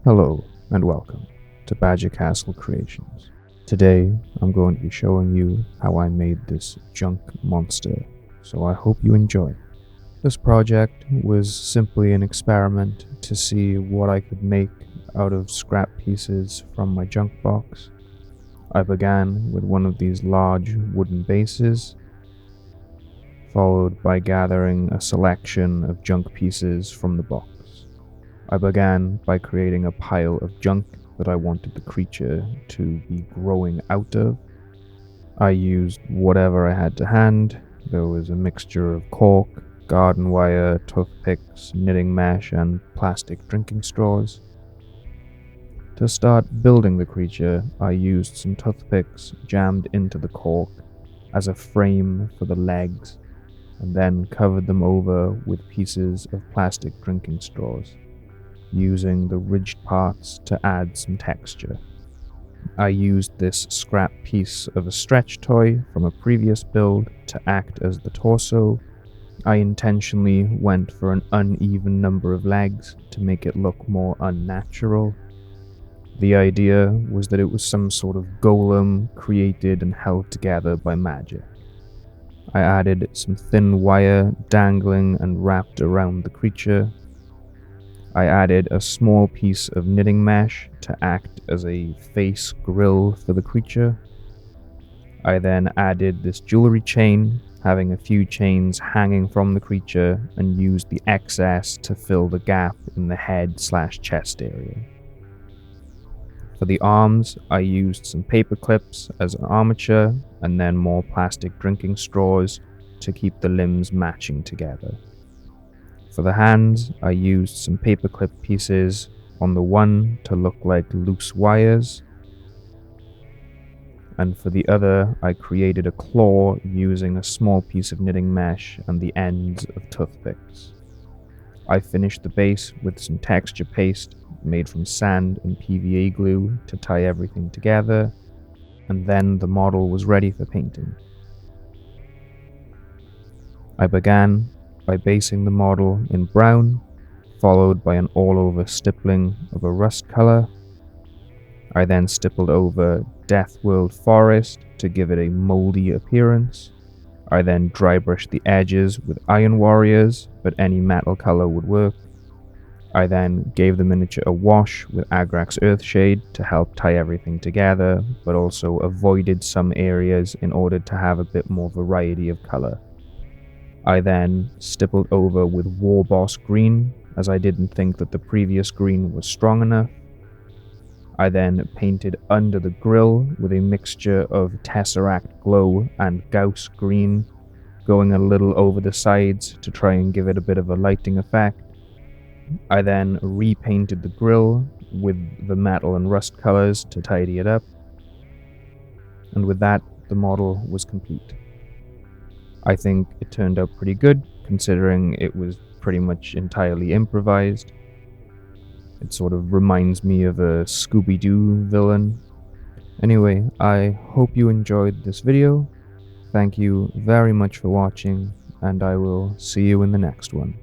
Hello and welcome to Badger Castle Creations. Today I'm going to be showing you how I made this junk monster, so I hope you enjoy. This project was simply an experiment to see what I could make out of scrap pieces from my junk box. I began with one of these large wooden bases, followed by gathering a selection of junk pieces from the box. I began by creating a pile of junk that I wanted the creature to be growing out of. I used whatever I had to hand. There was a mixture of cork, garden wire, toothpicks, knitting mesh, and plastic drinking straws. To start building the creature, I used some toothpicks jammed into the cork as a frame for the legs, and then covered them over with pieces of plastic drinking straws, using the ridged parts to add some texture. I used this scrap piece of a stretch toy from a previous build to act as the torso. I intentionally went for an uneven number of legs to make it look more unnatural. The idea was that it was some sort of golem created and held together by magic. I added some thin wire dangling and wrapped around the creature. I added a small piece of knitting mesh to act as a face grill for the creature. I then added this jewelry chain, having a few chains hanging from the creature, and used the excess to fill the gap in the head/chest area. For the arms, I used some paper clips as an armature, and then more plastic drinking straws to keep the limbs matching together. For the hands, I used some paperclip pieces on the one to look like loose wires, and for the other, I created a claw using a small piece of knitting mesh and the ends of toothpicks. I finished the base with some texture paste made from sand and PVA glue to tie everything together, and then the model was ready for painting. I began by basing the model in brown, followed by an all-over stippling of a rust color. I then stippled over Death World Forest to give it a moldy appearance. I then dry brushed the edges with Iron Warriors, but any metal color would work. I then gave the miniature a wash with Agrax Earthshade to help tie everything together, but also avoided some areas in order to have a bit more variety of color. I then stippled over with War Boss Green, as I didn't think that the previous green was strong enough. I then painted under the grill with a mixture of Tesseract Glow and Gauss Green, going a little over the sides to try and give it a bit of a lighting effect. I then repainted the grill with the metal and rust colors to tidy it up. And with that, the model was complete. I think it turned out pretty good, considering it was pretty much entirely improvised. It sort of reminds me of a Scooby-Doo villain. Anyway, I hope you enjoyed this video. Thank you very much for watching, and I will see you in the next one.